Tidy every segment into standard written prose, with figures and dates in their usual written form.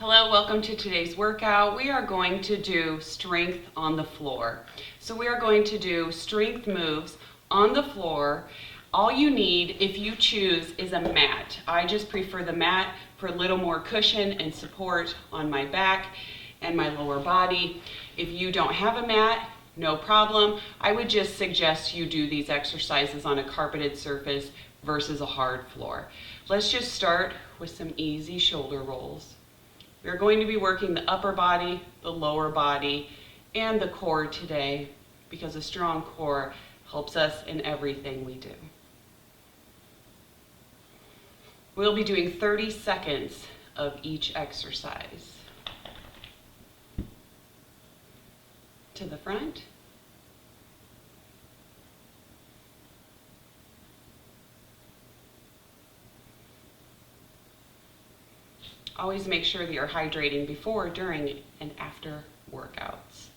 Hello, welcome to today's workout. We are going to do strength on the floor. So we are going to do strength moves on the floor. All you need, if you choose, is a mat. I just prefer the mat for a little more cushion and support on my back and my lower body. If you don't have a mat, no problem. I would just suggest you do these exercises on a carpeted surface versus a hard floor. Let's just start with some easy shoulder rolls. We're going to be working the upper body, the lower body, and the core today because a strong core helps us in everything we do. We'll be doing 30 seconds of each exercise. To the front. Always make sure that you're hydrating before, during, and after workouts.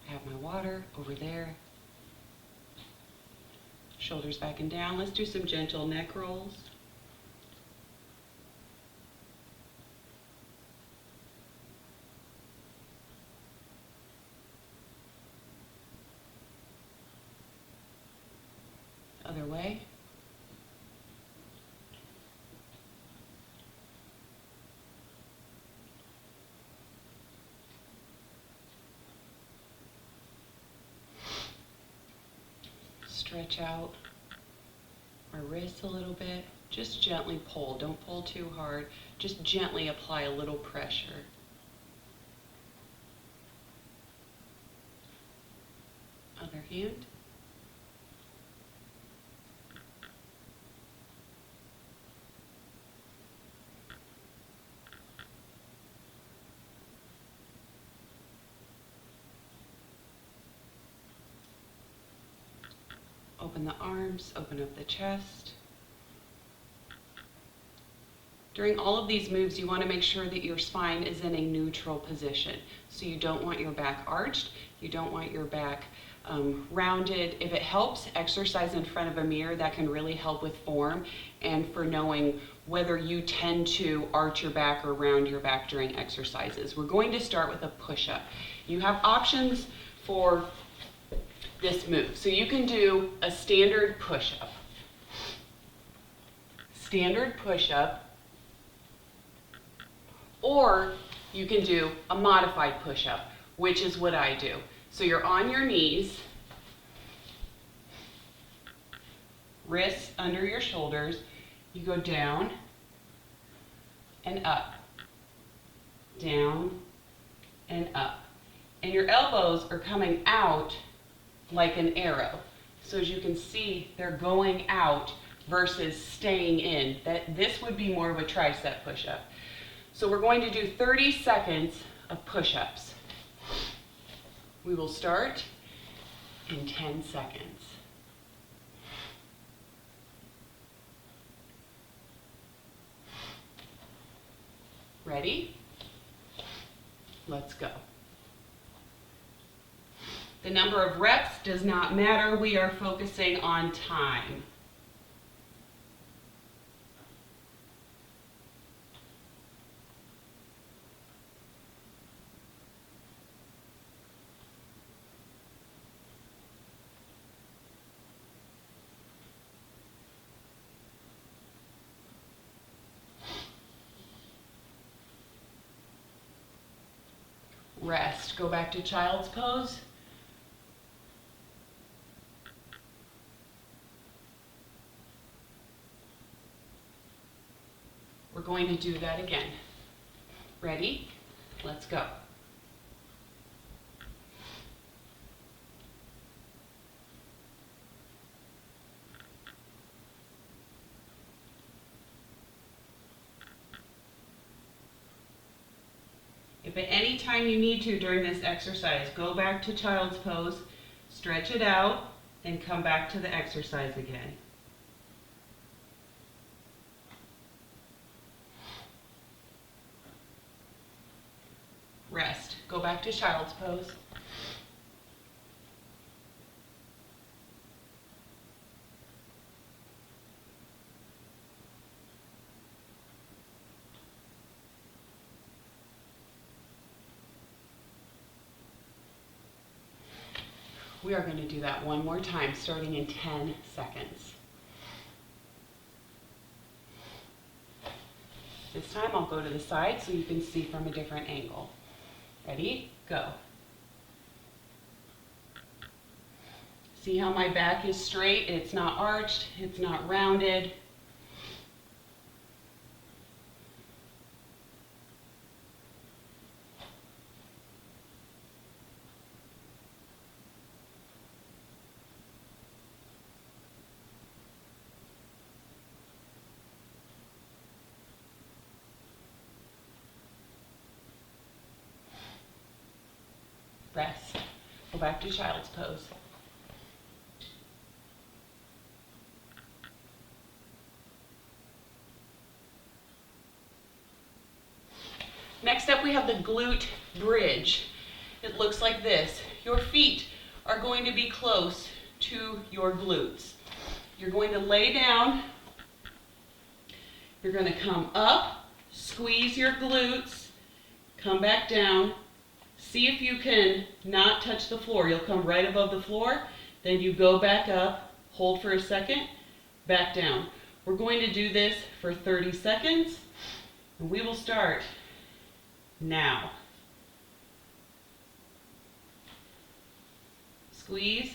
I have my water over there. Shoulders back and down. Let's do some gentle neck rolls. Other way. Stretch out our wrists a little bit. Just gently pull. Don't pull too hard. Just gently apply a little pressure. Other hand. Open the arms, open up the chest. During all of these moves, you want to make sure that your spine is in a neutral position. So you don't want your back arched, you don't want your back rounded. If it helps, exercise in front of a mirror. That can really help with form and for knowing whether you tend to arch your back or round your back during exercises. We're going to start with a push-up. You have options for this move. So you can do a standard push-up. Standard push-up, or you can do a modified push-up, which is what I do. So you're on your knees, wrists under your shoulders, you go down and up, down and up. And your elbows are coming out like an arrow. So as you can see, they're going out versus staying in. This would be more of a tricep push-up. So we're going to do 30 seconds of push-ups. We will start in 10 seconds. Ready? Let's go. The number of reps does not matter. We are focusing on time. Rest. Go back to child's pose. We're going to do that again. Ready? Let's go. If at any time you need to during this exercise, go back to child's pose, stretch it out, and come back to the exercise again. Rest. Go back to child's pose. We are going to do that one more time, starting in 10 seconds. This time I'll go to the side so you can see from a different angle. Ready? Go. See how my back is straight? It's not arched, it's not rounded. Rest. Go back to child's pose. Next up we have the glute bridge. It looks like this. Your feet are going to be close to your glutes. You're going to lay down. You're going to come up, squeeze your glutes, come back down. See if you can not touch the floor. You'll come right above the floor, then you go back up, hold for a second, back down. We're going to do this for 30 seconds, and we will start now. Squeeze.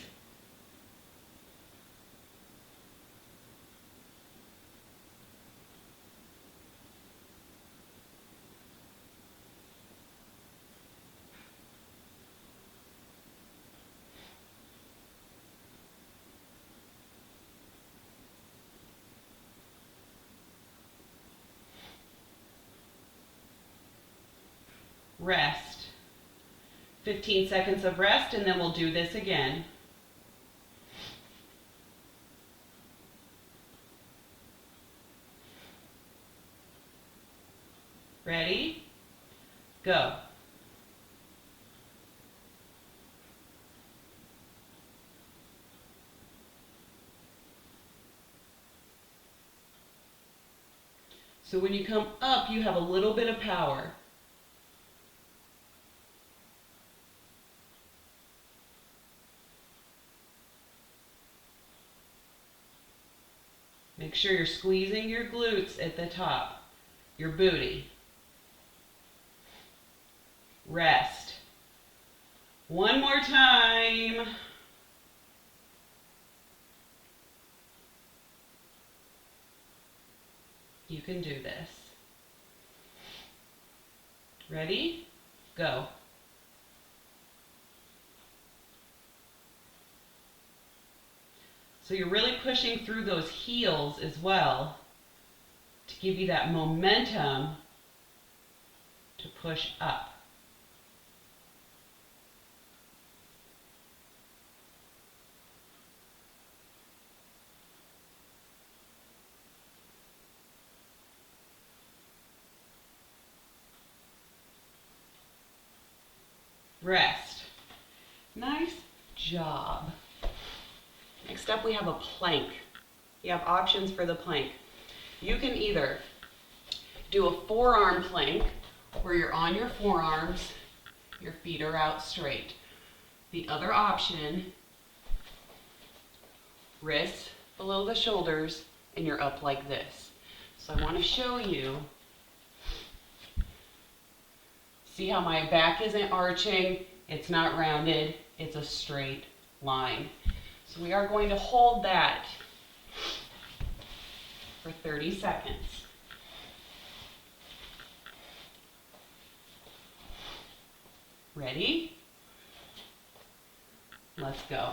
Rest. 15 seconds of rest, and then we'll do this again. Ready? Go. So when you come up, you have a little bit of power. Make sure you're squeezing your glutes at the top, your booty. Rest. One more time. You can do this. Ready? Go. So you're really pushing through those heels as well to give you that momentum to push up. Rest. Nice job. Next up we have a plank. You have options for the plank. You can either do a forearm plank where you're on your forearms, your feet are out straight. The other option, wrists below the shoulders, and you're up like this. So I want to show you. See how my back isn't arching, it's not rounded, it's a straight line. So we are going to hold that for 30 seconds. Ready? Let's go.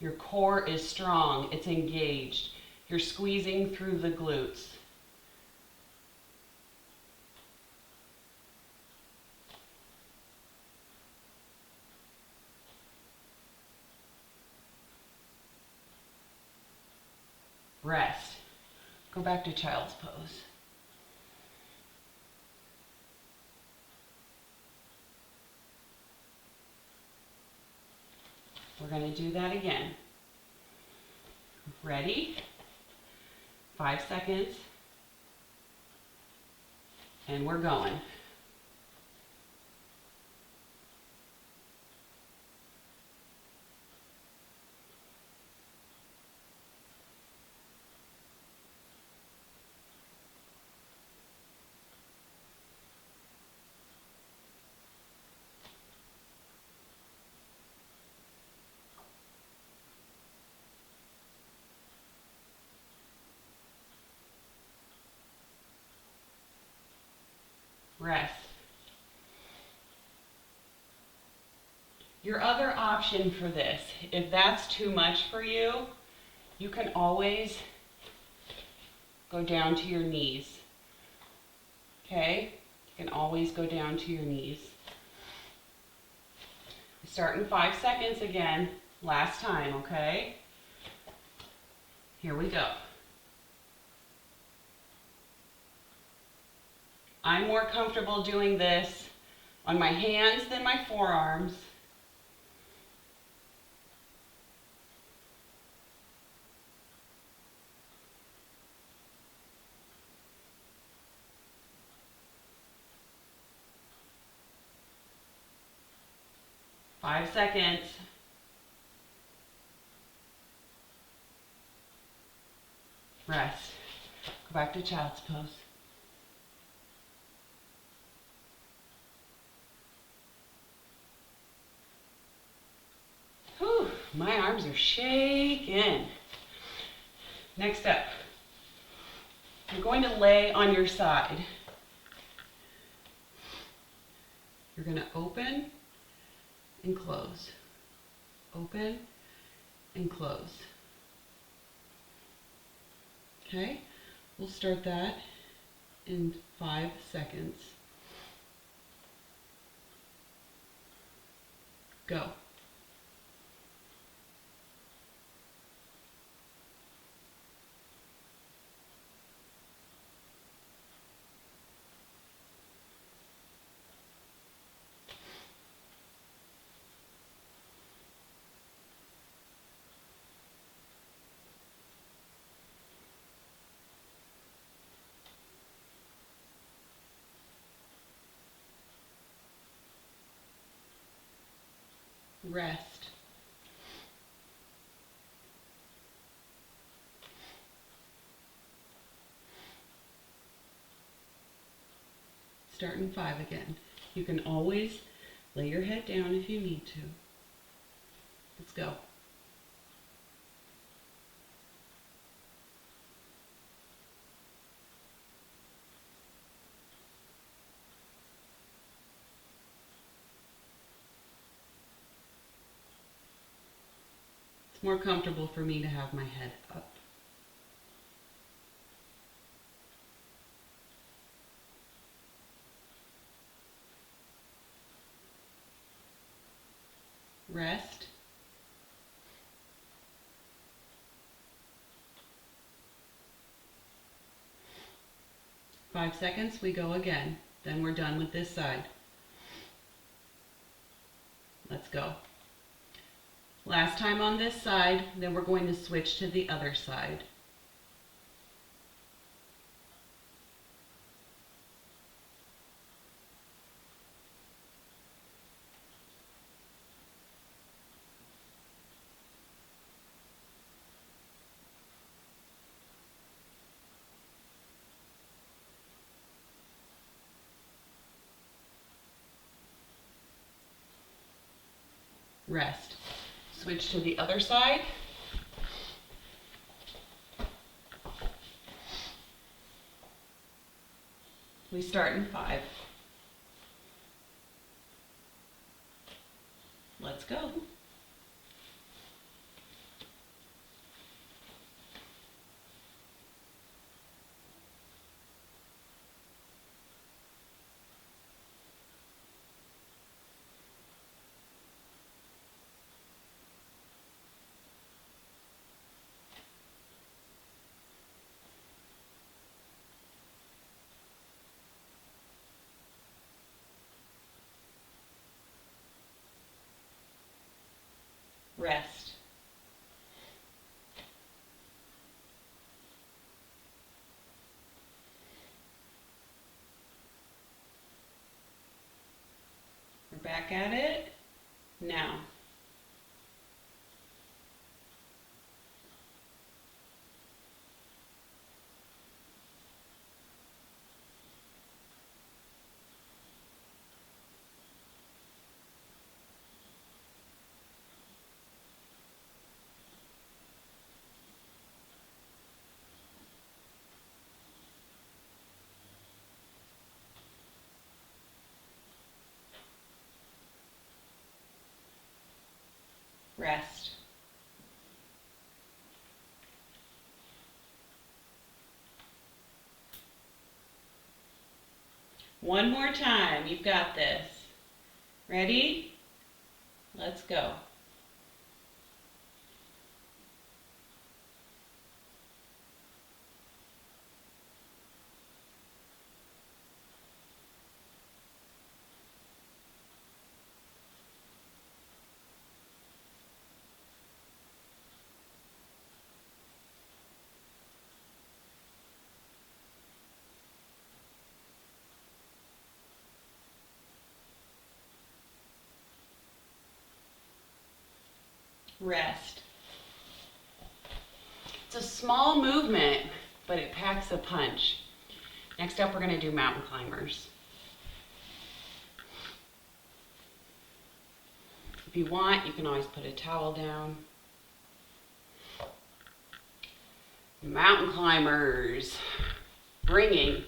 Your core is strong, it's engaged. You're squeezing through the glutes. Rest. Go back to child's pose. We're going to do that again. Ready? 5 seconds. And we're going. Rest. Your other option for this, if that's too much for you, you can always go down to your knees. Okay? You can always go down to your knees. Start in 5 seconds again. Last time, okay? Here we go. I'm more comfortable doing this on my hands than my forearms. Five seconds. Rest. Go back to child's pose. Whew, my arms are shaking. Next up, you're going to lay on your side. You're going to open and close. Open and close. Okay, we'll start that in 5 seconds. Go. Rest. Start in 5 again. You can always lay your head down if you need to. Let's go. It's more comfortable for me to have my head up. Rest. Five seconds, we go again. Then we're done with this side. Let's go. Last time on this side, then we're going to switch to the other side. Rest. Switch to the other side. We start in 5. Let's go. Rest. back at it now. Rest. One more time. You've got this. Ready? Let's go. Rest. It's a small movement, but it packs a punch. Next up, we're going to do mountain climbers. If you want, you can always put a towel down. Mountain climbers, bringing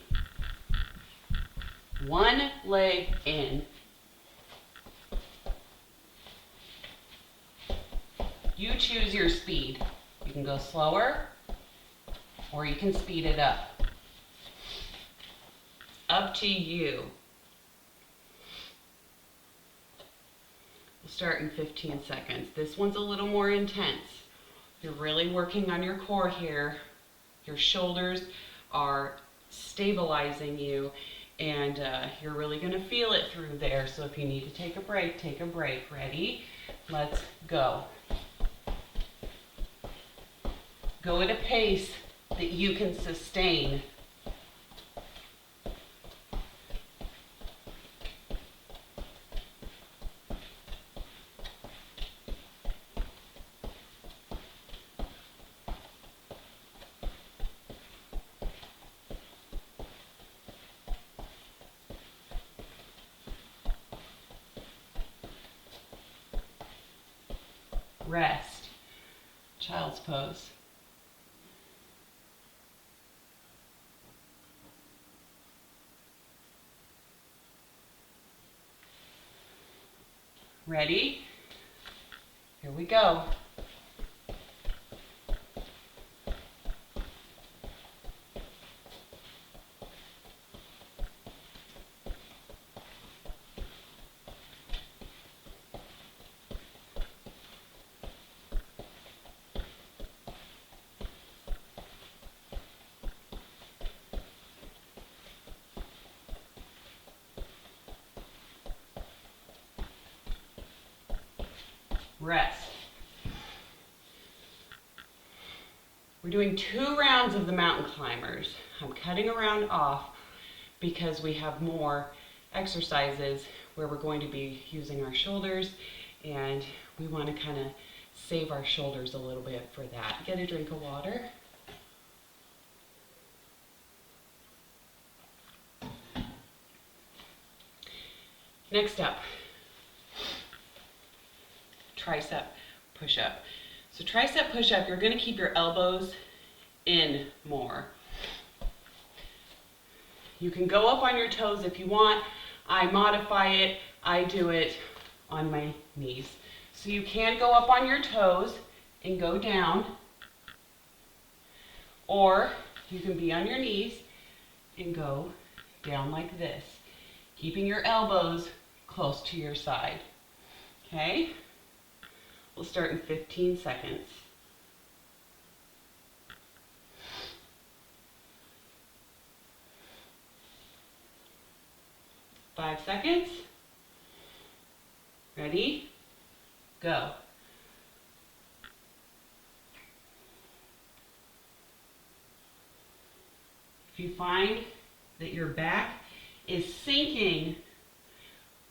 one leg in. You choose your speed. You can go slower or you can speed it up. Up to you. We'll start in 15 seconds. This one's a little more intense. You're really working on your core here. Your shoulders are stabilizing you, and you're really going to feel it through there. So if you need to take a break, take a break. Ready? Let's go. Go at a pace that you can sustain. Rest. Child's pose. Ready? Here we go. Rest. We're doing 2 rounds of the mountain climbers. I'm cutting a round off because we have more exercises where we're going to be using our shoulders, and we want to kind of save our shoulders a little bit for that. Get a drink of water. Next up, tricep push-up. So tricep push-up, you're going to keep your elbows in more. You can go up on your toes if you want. I modify it. I do it on my knees. So you can go up on your toes and go down, or you can be on your knees and go down like this, keeping your elbows close to your side. Okay? We'll start in 15 seconds. 5 seconds. Ready? Go. If you find that your back is sinking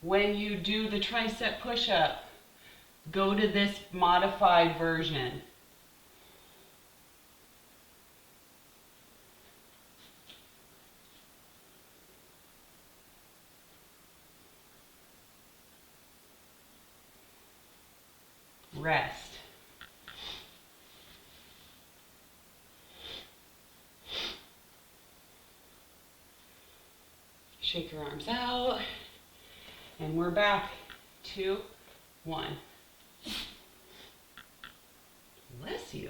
When you do the tricep push-up, go to this modified version. Rest. Shake your arms out. And we're back. 2, 1. Bless you.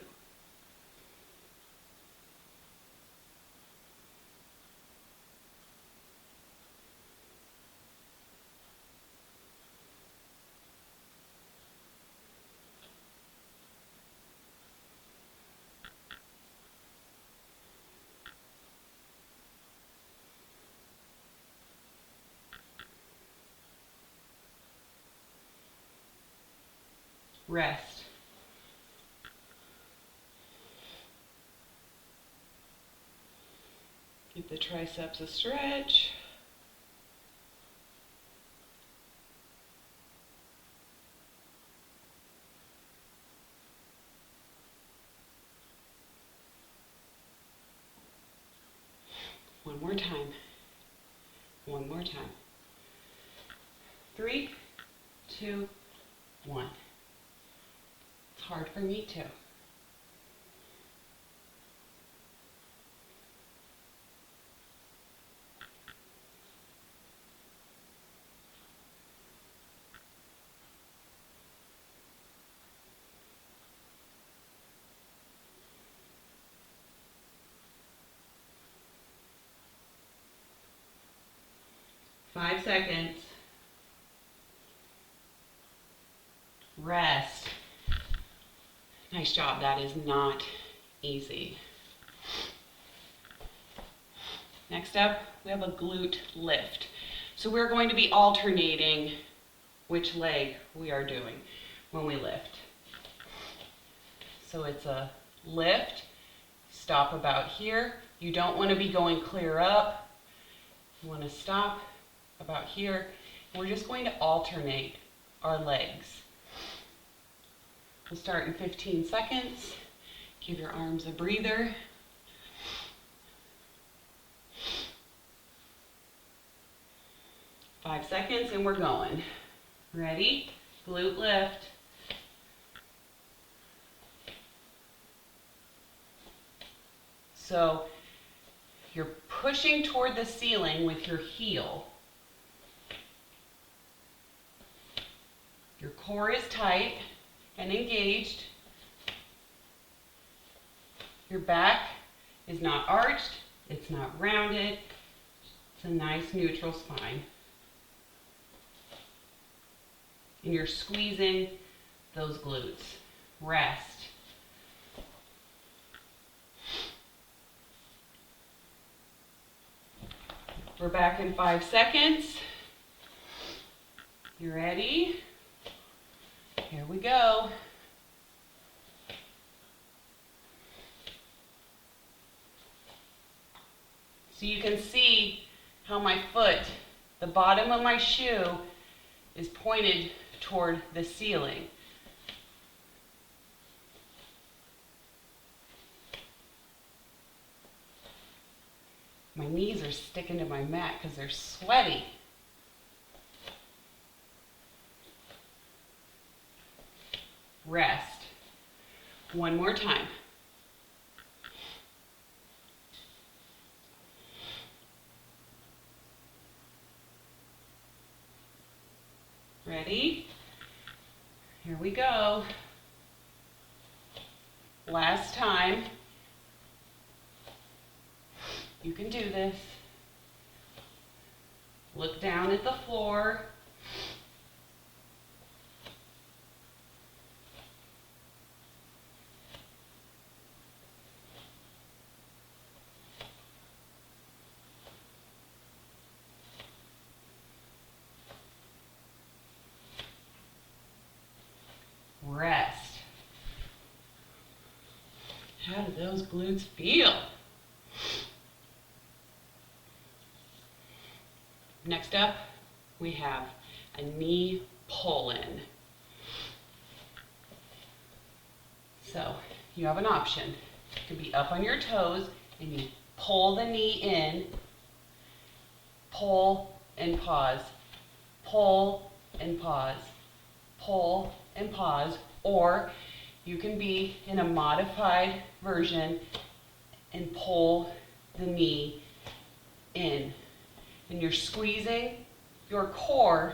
Rest. Give the triceps a stretch. One more time. One more time. 3, 2, 1. It's hard for me too. Five seconds. Rest. Nice job. That is not easy. Next up, we have a glute lift. So we're going to be alternating which leg we are doing when we lift. So it's a lift, stop about here. You don't want to be going clear up. You want to stop about here. We're just going to alternate our legs. We'll start in 15 seconds. Give your arms a breather. Five seconds and we're going. Ready? Glute lift. So you're pushing toward the ceiling with your heel. Your core is tight and engaged. Your back is not arched, it's not rounded. It's a nice neutral spine. And you're squeezing those glutes. Rest. We're back in 5 seconds. You ready? Here we go. So you can see how my foot, the bottom of my shoe, is pointed toward the ceiling. My knees are sticking to my mat because they're sweaty. Rest. One more time. Ready? Here we go. Last time. You can do this. Look down at the floor. Rest. How do those glutes feel? Next up, we have a knee pull in. So you have an option. You can be up on your toes and you pull the knee in, pull and pause, pull and pause, pull and pause, or you can be in a modified version and pull the knee in. And you're squeezing your core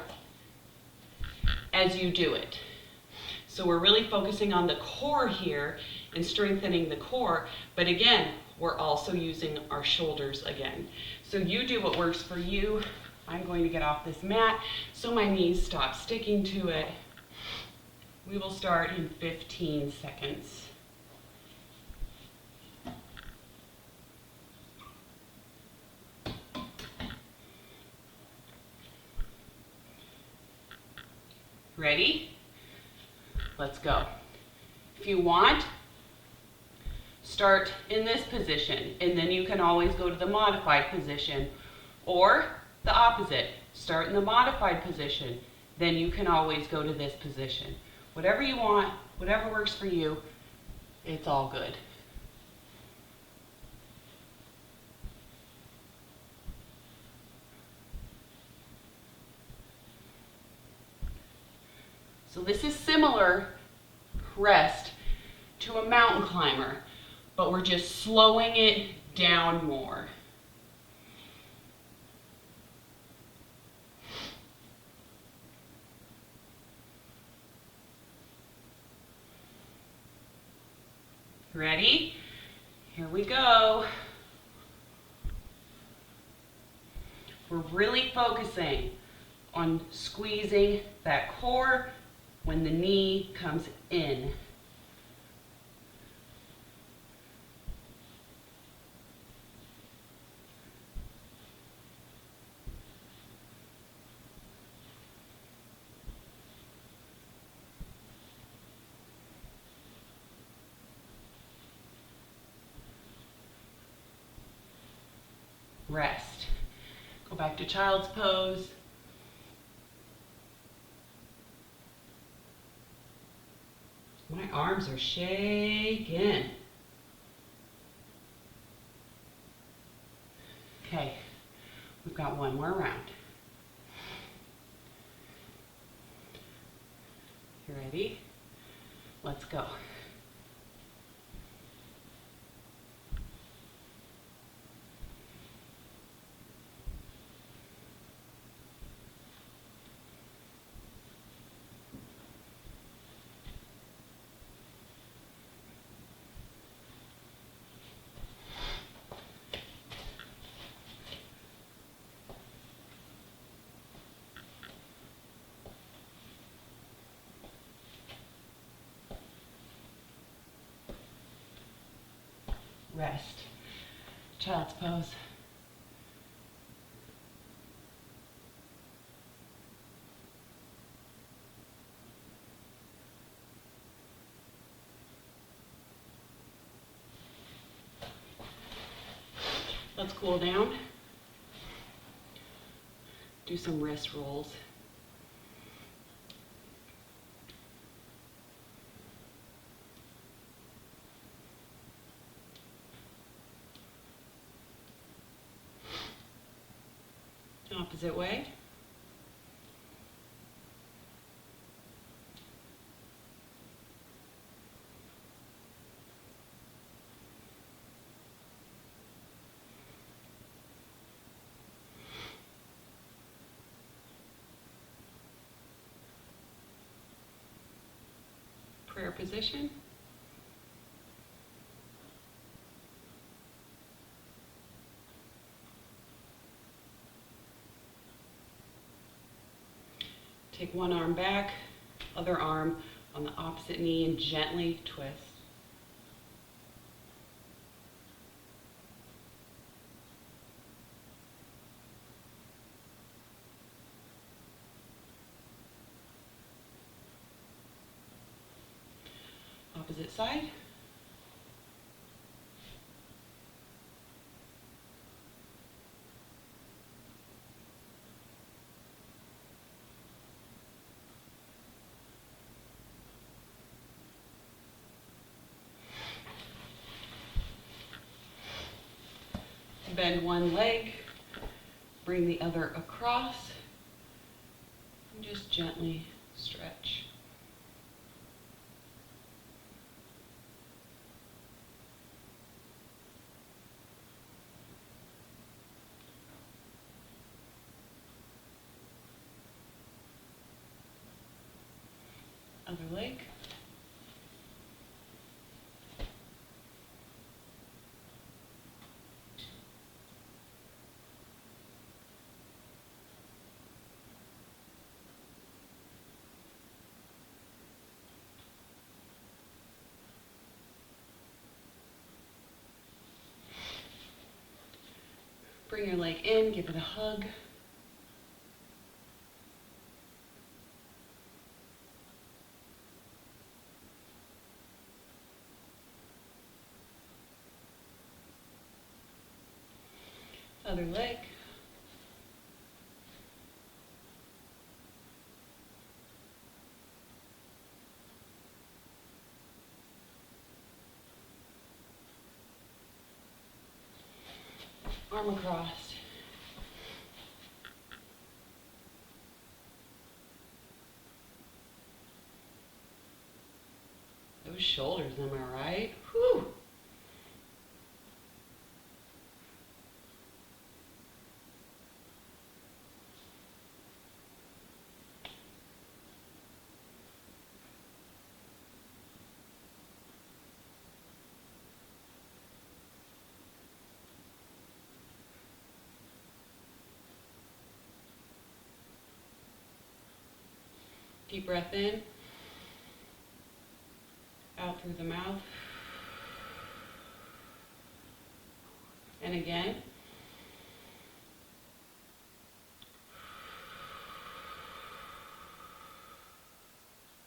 as you do it. So we're really focusing on the core here and strengthening the core, but again, we're also using our shoulders again. So you do what works for you. I'm going to get off this mat so my knees stop sticking to it. We will start in 15 seconds. Ready? Let's go. If you want, start in this position, and then you can always go to the modified position, or the opposite. Start in the modified position, then you can always go to this position. Whatever you want, whatever works for you, it's all good. So this is similar rest to a mountain climber, but we're just slowing it down more. Ready? Here we go. We're really focusing on squeezing that core when the knee comes in. Rest. Go back to child's pose. My arms are shaking. Okay, we've got one more round. You ready? Let's go. Rest. Child's pose. Let's cool down. Do some wrist rolls. Opposite way. Prayer position. Take one arm back, other arm on the opposite knee, and gently twist. Opposite side. bend one leg, bring the other across, and just gently stretch. Other leg. Bring your leg in, give it a hug. Other leg. Arm across. Those shoulders, am I right? Whew. Deep breath in, out through the mouth, and again.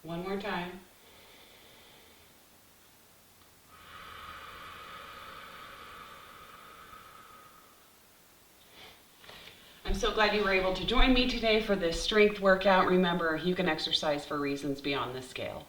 One more time. I'm so glad you were able to join me today for this strength workout. Remember, you can exercise for reasons beyond the scale.